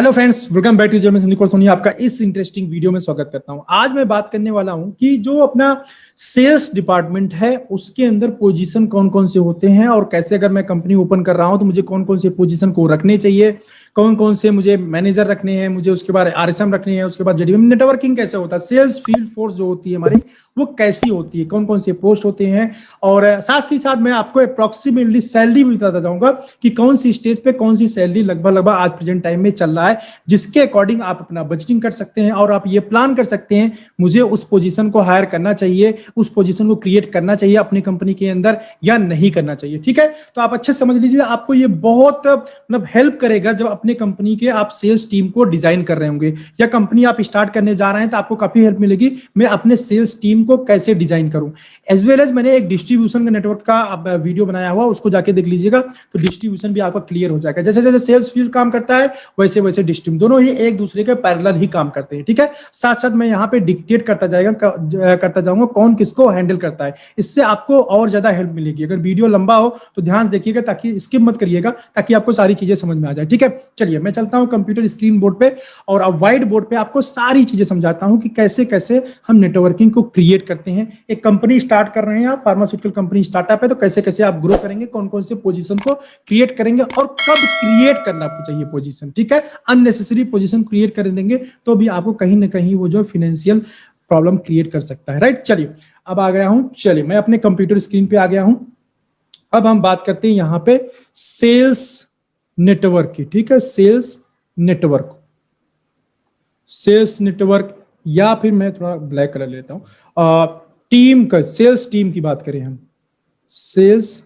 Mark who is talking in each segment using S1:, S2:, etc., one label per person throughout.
S1: Hello friends, welcome back to German Sandeep और सोनी। आपका इस इंटरेस्टिंग वीडियो में स्वागत करता हूं। आज मैं बात करने वाला हूं कि जो अपना सेल्स डिपार्टमेंट है उसके अंदर पोजीशन कौन कौन से होते हैं और कैसे अगर मैं कंपनी ओपन कर रहा हूं तो मुझे कौन कौन से पोजीशन को रखने चाहिए, कौन कौन से मुझे मैनेजर रखने हैं, मुझे उसके बाद आरएसएम रखनी है, उसके बाद जेडीएम, नेटवर्किंग कैसे होता है, सेल्स फील्ड फोर्स जो होती है हमारी वो कैसी होती है, कौन कौन से पोस्ट होते हैं और साथ ही साथ मैं आपको अप्रोक्सीमेटली सैलरी भी बताता जाऊंगा कि कौन सी स्टेज पे कौन सी सैलरी लगभग आज प्रेजेंट टाइम में चल रहा है, जिसके अकॉर्डिंग आप अपना बजटिंग कर सकते हैं और आप ये प्लान कर सकते हैं मुझे उस पोजीशन को हायर करना चाहिए, उस पोजीशन को क्रिएट करना चाहिए अपनी कंपनी के अंदर या नहीं करना चाहिए। ठीक है, तो आप अच्छे समझ लीजिए, आपको ये बहुत मतलब हेल्प करेगा जब अपने कंपनी के आप सेल्स टीम को डिजाइन कर रहे होंगे या कंपनी आप स्टार्ट करने जा रहे हैं तो आपको काफी हेल्प मिलेगी मैं अपने सेल्स टीम को कैसे डिजाइन करूं। एज वेल एज मैंने एक डिस्ट्रीब्यूशन नेटवर्क का वीडियो बनाया हुआ, उसको जाके देख लीजिएगा तो डिस्ट्रीब्यूशन भी आपका क्लियर हो जाएगा। जैसे जैसे सेल्स फील्ड काम करता है वैसे वैसे डिस्ट्रीब्यूशन दोनों ही एक दूसरे के पैरेलल ही काम करते हैं। ठीक है, साथ साथ मैं यहाँ पे डिक्टेट करता जाऊंगा कौन किसको हैंडल करता है, इससे आपको और ज्यादा हेल्प मिलेगी। अगर वीडियो लंबा हो तो ध्यान देखिएगा ताकि स्किप मत करिएगा, ताकि आपको सारी चीजें समझ में आ जाए। ठीक है, चलिए मैं चलता हूँ कंप्यूटर स्क्रीन बोर्ड पे और अब व्हाइट बोर्ड पे आपको सारी चीजें समझाता हूँ कि कैसे कैसे हम नेटवर्किंग को क्रिएट करते हैं। एक कंपनी स्टार्ट कर रहे हैं आप, फार्मास्यूटिकल कंपनी स्टार्टअप है, तो कैसे कैसे आप ग्रो करेंगे, कौन कौन से पोजीशन को क्रिएट करेंगे और कब क्रिएट करना चाहिए पोजीशन। ठीक है, अननेसेसरी पोजीशन क्रिएट कर देंगे तो भी आपको कहीं ना कहीं वो जो फाइनेंशियल प्रॉब्लम क्रिएट कर सकता है। राइट, चलिए अब आ गया हूं, चलिए मैं अपने कंप्यूटर स्क्रीन पे आ गया हूं। अब हम बात करते हैं यहां पे सेल्स नेटवर्क की। ठीक है, सेल्स नेटवर्क या फिर मैं थोड़ा ब्लैक कलर लेता हूं, टीम का, सेल्स टीम की बात करें हम, सेल्स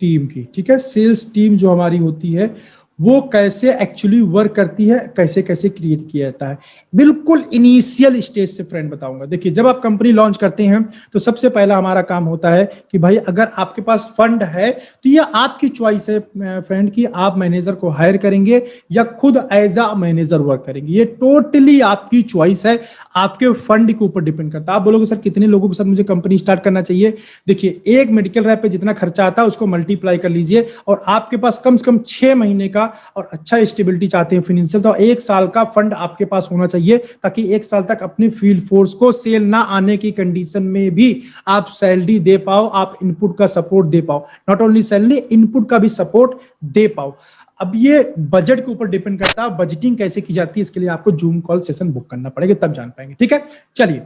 S1: टीम की। ठीक है, सेल्स टीम जो हमारी होती है वो कैसे एक्चुअली वर्क करती है, कैसे कैसे क्रिएट किया जाता है, बिल्कुल इनिशियल स्टेज से फ्रेंड बताऊंगा। देखिए, जब आप कंपनी लॉन्च करते हैं तो सबसे पहला हमारा काम होता है कि भाई अगर आपके पास फंड है तो ये आपकी चॉइस है फ्रेंड कि आप मैनेजर को हायर करेंगे या खुद एज अ मैनेजर वर्क करेंगे। ये टोटली आपकी चॉइस है, आपके फंड के ऊपर डिपेंड करता है। आप बोलोगे सर कितने लोगों के साथ मुझे कंपनी स्टार्ट करना चाहिए, देखिए एक मेडिकल रैप पे जितना खर्चा आता है उसको मल्टीप्लाई कर लीजिए और आपके पास कम से कम 6 महीने का और अच्छा स्टेबिलिटी चाहते हैं फाइनेंशियल, तो 1 साल का फंड आपके पास होना चाहिए ताकि 1 साल तक अपने फील्ड फोर्स को सेल ना आने की कंडीशन में भी आप सैलरी दे पाओ, आप इनपुट का सपोर्ट दे पाओ, नॉट ओनली सैलरी, इनपुट का भी सपोर्ट दे पाओ। अब ये बजट के ऊपर डिपेंड करता है, बजटिंग कैसे की जाती है इसके लिए आपको जूम कॉल सेशन बुक करना पड़ेगा, तब जान पाएंगे। ठीक है, चलिए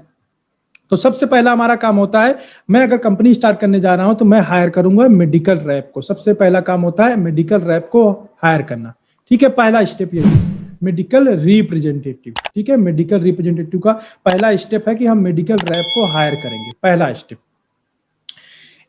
S1: तो सबसे पहला हमारा काम होता है, मैं अगर कंपनी स्टार्ट करने जा रहा हूं तो मैं हायर करूंगा मेडिकल रैप को। सबसे पहला काम होता है मेडिकल रैप को हायर करना। ठीक है, पहला स्टेप ये मेडिकल रिप्रेजेंटेटिव। ठीक है, मेडिकल रिप्रेजेंटेटिव का पहला स्टेप है कि हम मेडिकल रैप को हायर करेंगे, पहला स्टेप।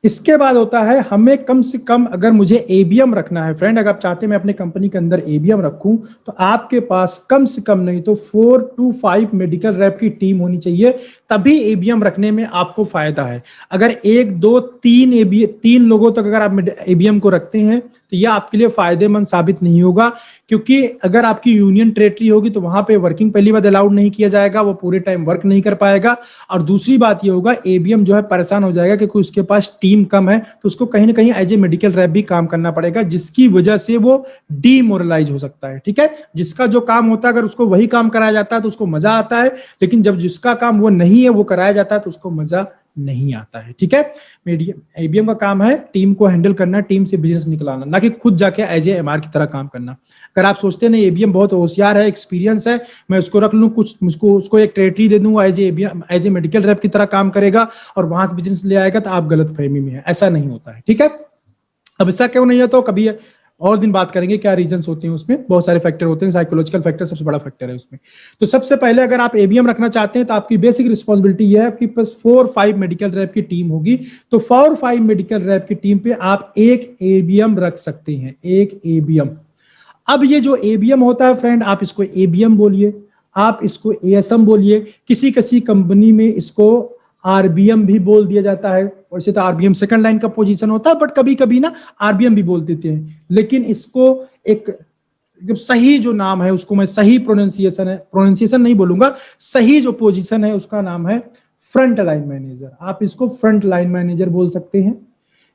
S1: इसके बाद होता है हमें कम से कम, अगर मुझे एबीएम रखना है फ्रेंड, अगर आप चाहते हैं मैं अपने कंपनी के अंदर एबीएम रखूं तो आपके पास कम से कम नहीं तो 4 to 5 मेडिकल रैप की टीम होनी चाहिए, तभी एबीएम रखने में आपको फायदा है। अगर 1 2 3 लोगों तक अगर आप एबीएम को रखते हैं तो यह आपके लिए फायदेमंद साबित नहीं होगा, क्योंकि अगर आपकी यूनियन टेरिटरी होगी तो वहां पे वर्किंग पहली बात अलाउड नहीं किया जाएगा, वो पूरे टाइम वर्क नहीं कर पाएगा। और दूसरी बात ये होगा एबीएम जो है परेशान हो जाएगा क्योंकि उसके पास टीम कम है, तो उसको कहीं ना कहीं एज ए मेडिकल रैप भी काम करना पड़ेगा, जिसकी वजह से वो डीमोरलाइज हो सकता है। ठीक है, जिसका जो काम होता है अगर उसको वही काम कराया जाता है तो उसको मजा आता है, लेकिन जब जिसका काम वो नहीं है वो कराया जाता है तो उसको मजा नहीं आता है। ठीक है, एबीएम का काम है टीम को हैंडल करना, टीम से बिजनेस निकलाना, ना कि खुद जाके एज ए एमआर की तरह काम करना। अगर आप सोचते हैं एबीएम बहुत होशियार है, एक्सपीरियंस है, मैं उसको रख लूं, कुछ मुझको उसको एक टेरिटरी दे दूंगा, एज ए मेडिकल रैप की तरह काम करेगा और वहां से बिजनेस ले आएगा, तो आप गलत फहमी में है, ऐसा नहीं होता है। ठीक है, अब ऐसा क्यों नहीं है तो कभी और दिन बात करेंगे क्या रीजंस होते हैं, उसमें बहुत सारे फैक्टर होते हैं, साइकोलॉजिकल फैक्टर सबसे बड़ा फैक्टर है उसमें। तो सबसे पहले अगर आप एबीएम रखना चाहते हैं तो आपकी बेसिक रिस्पांसिबिलिटी ये है, आपके पास 4-5 मेडिकल रैप की टीम होगी, तो 4-5 मेडिकल रैप की टीम पे आप एक एबीएम रख सकते हैं, एक एबीएम। अब ये जो एबीएम होता है फ्रेंड, आप इसको एबीएम बोलिए, आप इसको एएसएम बोलिए, किसी किसी कंपनी में इसको आरबीएम भी बोल दिया जाता है। वैसे तो आरबीएम सेकंड लाइन का पोजीशन होता है, बट कभी कभी ना आरबीएम भी बोल देते हैं, लेकिन इसको एक सही जो नाम है उसको मैं सही प्रोनाउंसिएशन नहीं बोलूंगा, सही जो पोजीशन है उसका नाम है फ्रंट लाइन मैनेजर। आप इसको फ्रंट लाइन मैनेजर बोल सकते हैं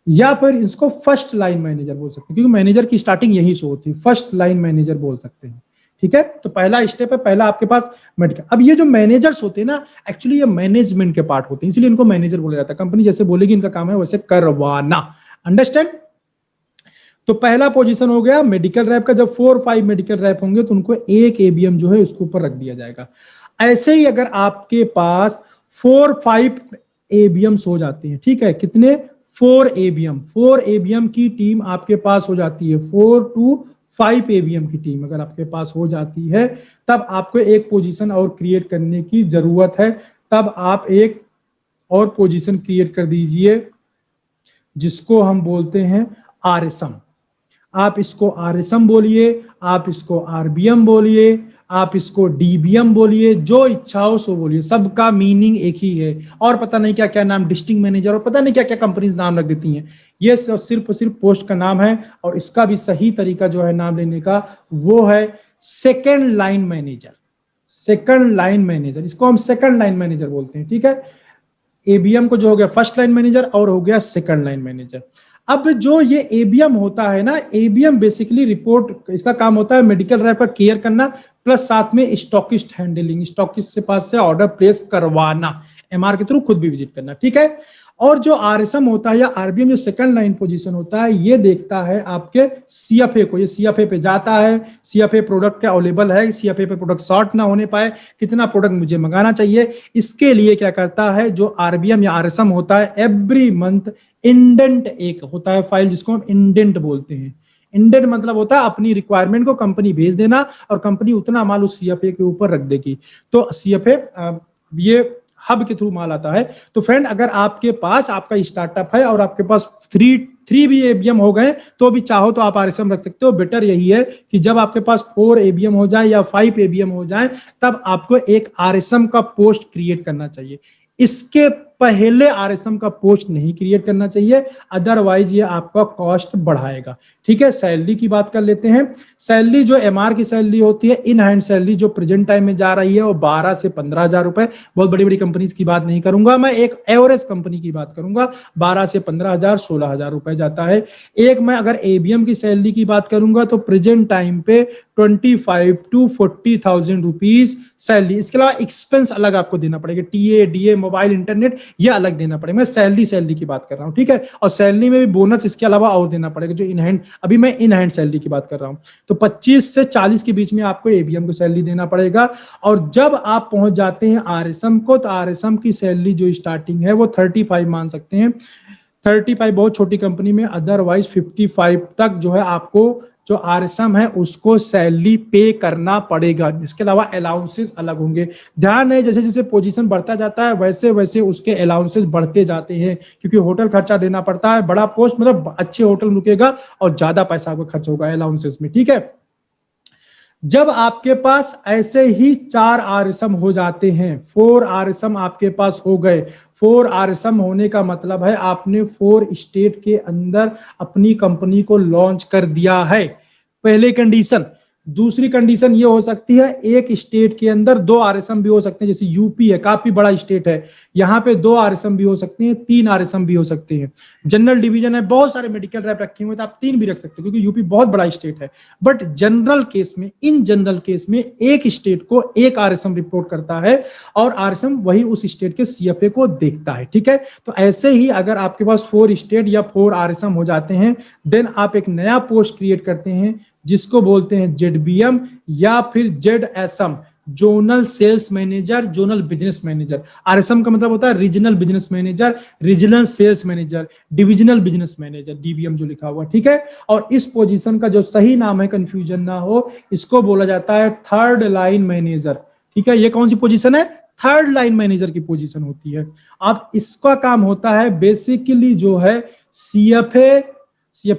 S1: या फिर इसको फर्स्ट लाइन मैनेजर बोल सकते हैं, क्योंकि मैनेजर की स्टार्टिंग यही से होती है, फर्स्ट लाइन मैनेजर बोल सकते हैं। ठीक है, तो पहला स्टेप है, पहला आपके पास मेडिकल। अब ये जो मैनेजर्स होते हैं ना, एक्चुअली ये मैनेजमेंट के पार्ट होते हैं, इसलिए इनको मैनेजर बोला जाता है। कंपनी जैसे बोलेगी इनका काम है वैसे करवाना। अंडरस्टैंड? तो पहला पोजीशन हो गया मेडिकल रैप का। जब 4-5 मेडिकल रैप होंगे तो उनको एक एबीएम जो है उसके ऊपर रख दिया जाएगा। ऐसे ही अगर आपके पास 4-5 एबीएम्स हो जाते हैं, ठीक है, कितने? 4 एबीएम की टीम आपके पास हो जाती है, 4 to 5 एबीएम की टीम अगर आपके पास हो जाती है, तब आपको एक पोजीशन और क्रिएट करने की जरूरत है। तब आप एक और पोजीशन क्रिएट कर दीजिए जिसको हम बोलते हैं आरएसएम। आप इसको आरएसएम बोलिए, आप इसको आरबीएम बोलिए, आप इसको डीबीएम बोलिए, जो इच्छा हो सो बोलिए, सबका मीनिंग एक ही है। और पता नहीं क्या क्या नाम, डिस्ट्रिक्ट मैनेजर और पता नहीं क्या क्या कंपनीज नाम रख देती हैं। ये सिर्फ पोस्ट का नाम है, और इसका भी सही तरीका जो है नाम लेने का वो है second line manager. Second line manager, इसको हम सेकंड लाइन मैनेजर बोलते हैं, ठीक है। एबीएम को जो हो गया फर्स्ट लाइन मैनेजर और हो गया सेकंड लाइन मैनेजर। अब जो ये एबीएम होता है ना, एबीएम बेसिकली रिपोर्ट, इसका काम होता है मेडिकल रैप का केयर करना, प्लस साथ में स्टॉकिस्ट हैंडलिंग, स्टॉकिस्ट से पास से ऑर्डर प्लेस करवाना, एमआर के थ्रू खुद भी विजिट करना, ठीक है। और जो आरएसएम होता है या आरबीएम जो सेकंड लाइन पोजीशन होता है, ये देखता है आपके सीएफए को, ये सीएफए पे जाता है, सीएफए प्रोडक्ट क्या अवेलेबल है, सीएफए पे प्रोडक्ट शॉर्ट ना होने पाए, कितना प्रोडक्ट मुझे मंगाना चाहिए, इसके लिए क्या करता है जो आरबीएम या आरएसएम होता है, एवरी मंथ इंडेंट एक होता है फाइल जिसको हम इंडेंट बोलते हैं। इंडेंट मतलब होता है अपनी रिक्वायरमेंट को कंपनी भेज देना और कंपनी उतना माल उस सीएफए के ऊपर रख देगी। तो सीएफए ये हब के थ्रू माल आता है। तो फ्रेंड, अगर आपके पास आपका स्टार्टअप है और आपके पास थ्री भी एबीएम हो गए तो भी चाहो तो आप आरएसएम रख सकते हो। बेटर यही है कि जब आपके पास 4 एबीएम हो जाए या 5 एबीएम हो जाए तब आपको एक आरएसएम का पोस्ट क्रिएट करना चाहिए। इसके पहले आरएसएम का पोस्ट नहीं क्रिएट करना चाहिए, अदरवाइज ये आपका कॉस्ट बढ़ाएगा। ठीक है, सैलरी की बात कर लेते हैं। सैलरी जो एमआर की सैलरी होती है, इन हैंड सैलरी जो प्रेजेंट टाइम में जा रही है वो 12 से 15,000 रुपए। बहुत बड़ी बड़ी कंपनीज की बात नहीं करूंगा मैं, एक एवरेज कंपनी की बात करूंगा। 12 से 15,000 16,000 रुपए जाता है। एक मैं अगर एबीएम की सैलरी की बात करूंगा तो प्रेजेंट टाइम पे 25 to 40,000 रुपीज सैलरी। इसके अलावा एक्सपेंस अलग आपको देना पड़ेगा, टीए डीए मोबाइल इंटरनेट ये अलग देना पड़ेगा। मैं सैलरी की बात कर रहा हूँ, ठीक है। और सैलरी में भी बोनस इसके अलावा और देना पड़ेगा जो इन हैंड, अभी मैं इन हैंड सैलरी की बात कर रहा हूँ। तो 25 से 40 के बीच में आपको एबीएम को सैलरी देना पड़ेगा। और जब आप पहुंच जाते हैं आरएसएम को, तो आरएसएम की सैलरी जो स्टार्टिंग है वो 35 मान सकते हैं। 35 बहुत छोटी कंपनी में, अदरवाइज 55 तक जो है आपको जो आरएसएम है उसको सैलरी पे करना पड़ेगा। इसके अलावा अलाउंसेस अलग होंगे। ध्यान है, जैसे जैसे पोजीशन बढ़ता जाता है वैसे वैसे उसके अलाउंसेस बढ़ते जाते हैं, क्योंकि होटल खर्चा देना पड़ता है। बड़ा पोस्ट मतलब अच्छे होटल रुकेगा और ज्यादा पैसा आपको खर्च होगा अलाउंसेस में, ठीक है। जब आपके पास ऐसे ही 4 आरएसएम हो जाते हैं, 4 आरएसएम आपके पास हो गए। 4 आरएसएम होने का मतलब है आपने 4 स्टेट के अंदर अपनी कंपनी को लॉन्च कर दिया है, पहले कंडीशन। दूसरी कंडीशन ये हो सकती है एक स्टेट के अंदर 2 आरएसएम भी हो सकते हैं, जैसे यूपी है, काफी बड़ा स्टेट है, यहाँ पे 2 आरएसएम भी हो सकते हैं, 3 आरएसएम भी हो सकते हैं। जनरल डिवीजन है, बहुत सारे मेडिकल रैप रखे हुए तो आप 3 भी रख सकते हो क्योंकि यूपी बहुत बड़ा स्टेट है। बट जनरल केस में, इन जनरल केस में एक स्टेट को एक आरएसएम रिपोर्ट करता है और आरएसएम वही उस स्टेट के सीएफए को देखता है, ठीक है। तो ऐसे ही अगर आपके पास 4 स्टेट या 4 आरएसएम हो जाते हैं, देन आप एक नया पोस्ट क्रिएट करते हैं जिसको बोलते हैं जेडबीएम या फिर ZSM, zonal sales manager, zonal business manager. RSM का मतलब होता है regional business manager, regional sales manager, divisional business manager, DBM जो लिखा हुआ, ठीक है। और इस पोजीशन का जो सही नाम है, कंफ्यूजन ना हो, इसको बोला जाता है थर्ड लाइन मैनेजर, ठीक है। ये कौन सी पोजीशन है? थर्ड लाइन मैनेजर की पोजीशन होती है। अब इसका काम होता है बेसिकली जो है सीएफए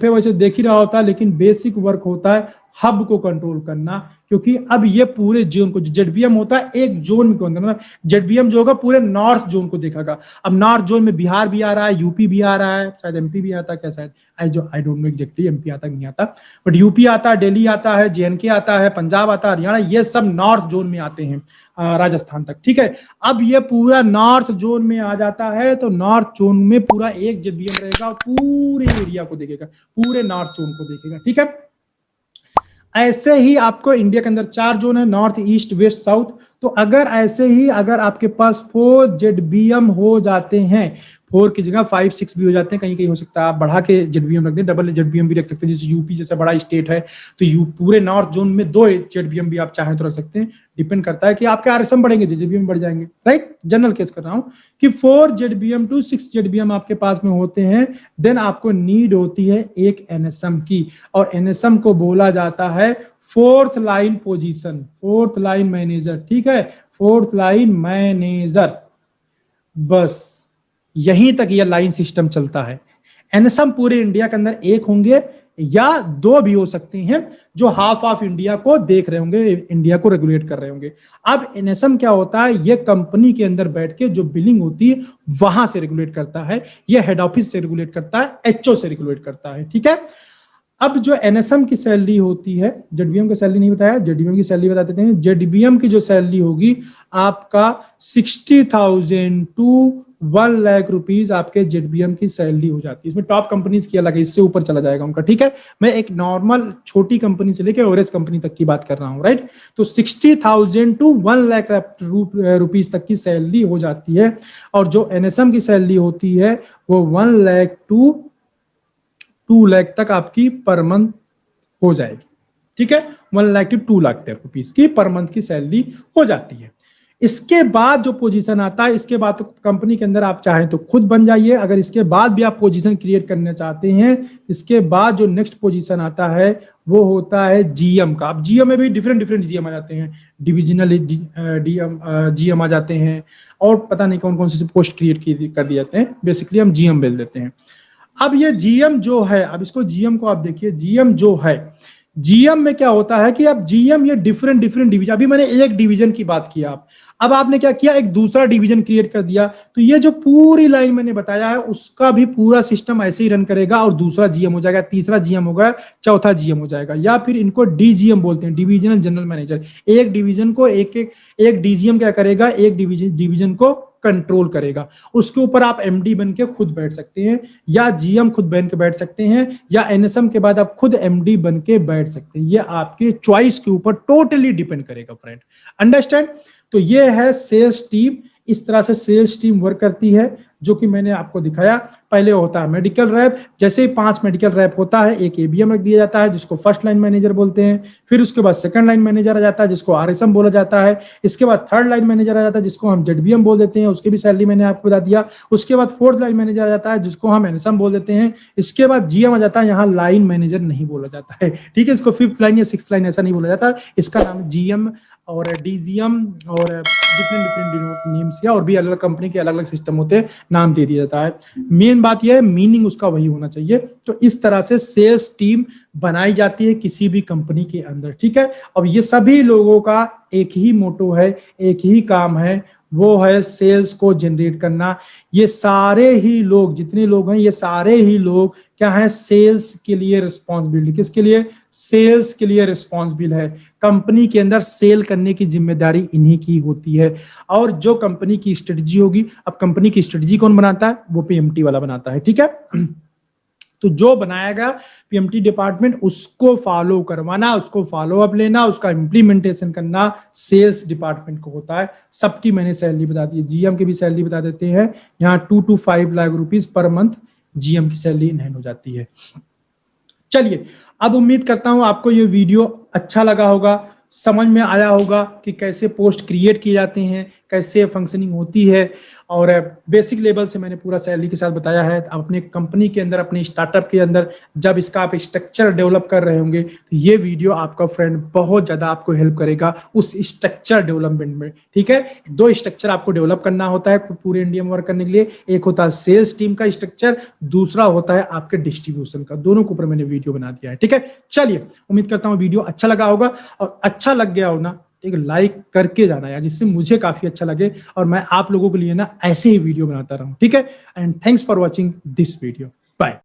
S1: वैसे देख ही रहा होता है, लेकिन बेसिक वर्क होता है हब को कंट्रोल करना, क्योंकि अब ये पूरे जोन को, जेडबीएम होता है एक जोन को अंदर, मतलब जेडबीएम जो होगा पूरे नॉर्थ जोन को देखेगा। अब नॉर्थ जोन में बिहार भी आ रहा है, यूपी भी आ रहा है, शायद एमपी भी आता है क्या, शायद I don't know exactly MP आता नहीं आता, बट यूपी आता है, दिल्ली आता है, जेएनके आता है, पंजाब आता है, हरियाणा, ये सब नॉर्थ जोन में आते हैं, राजस्थान तक, ठीक है। अब ये पूरा नॉर्थ जोन में आ जाता है, तो नॉर्थ जोन में पूरा एक जेडबीएम रहेगा, पूरे एरिया को देखेगा, पूरे नॉर्थ जोन को देखेगा, ठीक है। ऐसे ही आपको इंडिया के अंदर 4 जोन है, नॉर्थ, ईस्ट, वेस्ट, साउथ। तो अगर ऐसे ही अगर आपके पास 4 जेडबीएम हो जाते हैं, 4 की जगह 5 6 भी हो जाते हैं, कहीं कहीं हो सकता है आप बढ़ा के जेडबीएम रख दें, डबल जेडबीएम भी रख सकते हैं। जैसे यूपी जैसा बड़ा स्टेट है तो यू पूरे नॉर्थ जोन में 2 जेडबीएम भी आप चाहें तो रख सकते हैं। डिपेंड करता है कि आपके आरएसएम बढ़ेंगे, जेडबीएम बढ़ जाएंगे, राइट। जनरल केस कर रहा हूं कि 4 जेडबीएम टू 6 जेडबीएम आपके पास में होते हैं, देन आपको नीड होती है एक एनएसएम की, और एनएसएम को बोला जाता है fourth line position, fourth line manager, ठीक है, फोर्थ लाइन मैनेजर। बस यहीं तक यह लाइन सिस्टम चलता है। एनएसएम पूरे इंडिया के अंदर एक होंगे या 2 भी हो सकते हैं, जो हाफ ऑफ इंडिया को देख रहे होंगे, इंडिया को रेगुलेट कर रहे होंगे। अब एनएसएम क्या होता है, ये कंपनी के अंदर बैठ के जो बिलिंग होती है वहां से रेगुलेट करता है, ये हेड ऑफिस से रेगुलेट करता है, एचओ से रेगुलेट करता है, ठीक है। अब जो एनएसएम की सैलरी होती है, जेडबीएम की सैलरी नहीं बताया, जेडबीएम की सैलरी बता देते हैं। जेडबीएम की जो सैलरी होगी आपका 60,000 टू 1 लाख रुपीज आपके जेडबीएम की सैलरी हो जाती है। इसमें टॉप कंपनीज की अलग है, इससे ऊपर चला जाएगा उनका, ठीक है। मैं एक नॉर्मल छोटी कंपनी से लेकर एवरेज कंपनी तक की बात कर रहा हूं, राइट। तो 60,000 टू 1 लाख रुपीज तक की सैलरी हो जाती है, और जो एनएसएम की सैलरी होती है वो 1 लाख टू 2 लाख तक आपकी पर मंथ हो जाएगी, ठीक है। 1 लाख टू 2 लाख रुपीज की पर मंथ की सैलरी हो जाती है। इसके बाद जो पोजीशन आता है, इसके बाद तो कंपनी के अंदर आप चाहें तो खुद बन जाइए। अगर इसके बाद भी आप पोजीशन क्रिएट करना चाहते हैं, इसके बाद जो नेक्स्ट पोजीशन आता है वो होता है जीएम का। अब जीएम में भी डिफरेंट डिफरेंट जीएम आ जाते हैं, डिविजनल जीएम आ जाते हैं, और पता नहीं कौन कौन से पोस्ट क्रिएट कर दिए जाते हैं। बेसिकली हम जीएम भेज देते हैं। अब ये जीएम जो है, अब इसको जीएम को आप देखिए, जीएम जो है, जीएम में क्या होता है कि अब जीएम ये डिफरेंट डिफरेंट डिवीजन, अभी मैंने एक डिवीजन की बात की, आप अब आपने क्या किया, एक दूसरा डिवीजन क्रिएट कर दिया, तो ये जो पूरी लाइन मैंने बताया है उसका भी पूरा सिस्टम ऐसे ही रन करेगा, और दूसरा जीएम हो जाएगा, तीसरा जीएम होगा, चौथा जीएम हो जाएगा, या फिर इनको डीजीएम बोलते हैं, डिविजनल जनरल मैनेजर। एक डिवीजन को एक डीजीएम क्या करेगा, एक डिवीजन को कंट्रोल करेगा। उसके ऊपर आप एमडी बन के खुद बैठ सकते हैं, या जीएम खुद बन के बैठ सकते हैं, या एनएसएम के बाद आप खुद एमडी बन के बैठ सकते हैं। ये आपके चॉइस के ऊपर टोटली डिपेंड करेगा फ्रेंड, अंडरस्टैंड। तो ये है सेल्स टीम, इस तरह से सेल्स टीम वर्क करती है, जो कि मैंने आपको दिखाया। पहले होता है मेडिकल रैप, जैसे ही 5 मेडिकल रैप होता है, एक एबीएम रख दिया जाता है जिसको फर्स्ट लाइन मैनेजर बोलते हैं, फिर उसके बाद सेकंड लाइन मैनेजर आ जाता है जिसको आरएसएम बोला जाता है, इसके बाद थर्ड लाइन मैनेजर आ जाता है जिसको हम जेडबीएम बोल देते हैं, उसकी भी सैलरी मैंने आपको बता दिया। उसके बाद फोर्थ लाइन मैनेजर आ जाता है जिसको हम एनएसएम बोल देते हैं। इसके बाद जीएम आ जाता है, यहाँ लाइन मैनेजर नहीं बोला जाता है, ठीक है, इसको 5th लाइन या 6th लाइन ऐसा नहीं बोला जाता, इसका नाम जीएम और डीजीएम और डिफरेंट डिफरेंट नेम्स, या और भी अलग अलग कंपनी के अलग अलग सिस्टम होते हैं, नाम दे दिया जाता है। मेन बात यह है मीनिंग उसका वही होना चाहिए। तो इस तरह से सेल्स टीम बनाई जाती है किसी भी कंपनी के अंदर, ठीक है। अब ये सभी लोगों का एक ही मोटो है, एक ही काम है, वो है सेल्स को जनरेट करना। ये सारे ही लोग, जितने लोग हैं, ये सारे ही लोग क्या है, सेल्स के लिए रिस्पॉन्सिबिलिटी, किसके लिए, सेल्स के लिए रिस्पॉन्सिबल है। कंपनी के अंदर सेल करने की जिम्मेदारी इन्हीं की होती है। और जो कंपनी की स्ट्रेटजी होगी, अब कंपनी की स्ट्रेटजी कौन बनाता है, वो पीएमटी वाला बनाता है, ठीक है। तो जो बनाएगा पीएमटी डिपार्टमेंट, उसको फॉलो करवाना, उसको फॉलो अप लेना, उसका इंप्लीमेंटेशन करना सेल्स डिपार्टमेंट को होता है। सबकी मैंने सैलरी बता दी है, जीएम की भी सैलरी बता देते हैं, यहाँ 2 to 5 lakh rupees per month GM की सैलरी इनहैंड हो जाती है। चलिए, अब उम्मीद करता हूं आपको ये वीडियो अच्छा लगा होगा, समझ में आया होगा कि कैसे पोस्ट क्रिएट किए जाते हैं, कैसे फंक्शनिंग होती है, और बेसिक लेवल से मैंने पूरा सैलरी के साथ बताया है। आप अपने कंपनी के अंदर, अपने स्टार्टअप के अंदर जब इसका आप स्ट्रक्चर डेवलप कर रहे होंगे, तो ये वीडियो आपका फ्रेंड बहुत ज्यादा आपको हेल्प करेगा उस स्ट्रक्चर डेवलपमेंट में, ठीक है। 2 स्ट्रक्चर आपको डेवलप करना होता है पूरे इंडिया में वर्क करने के लिए। एक होता है सेल्स टीम का स्ट्रक्चर, दूसरा होता है आपके डिस्ट्रीब्यूशन का। दोनों के ऊपर मैंने वीडियो बना दिया है, ठीक है। चलिए, उम्मीद करता हूँ वीडियो अच्छा लगा होगा, और अच्छा लग गया हो ना, एक लाइक करके जाना यार, जिससे मुझे काफी अच्छा लगे और मैं आप लोगों के लिए ना ऐसे ही वीडियो बनाता रहूं, ठीक है। And thanks for watching this video, bye.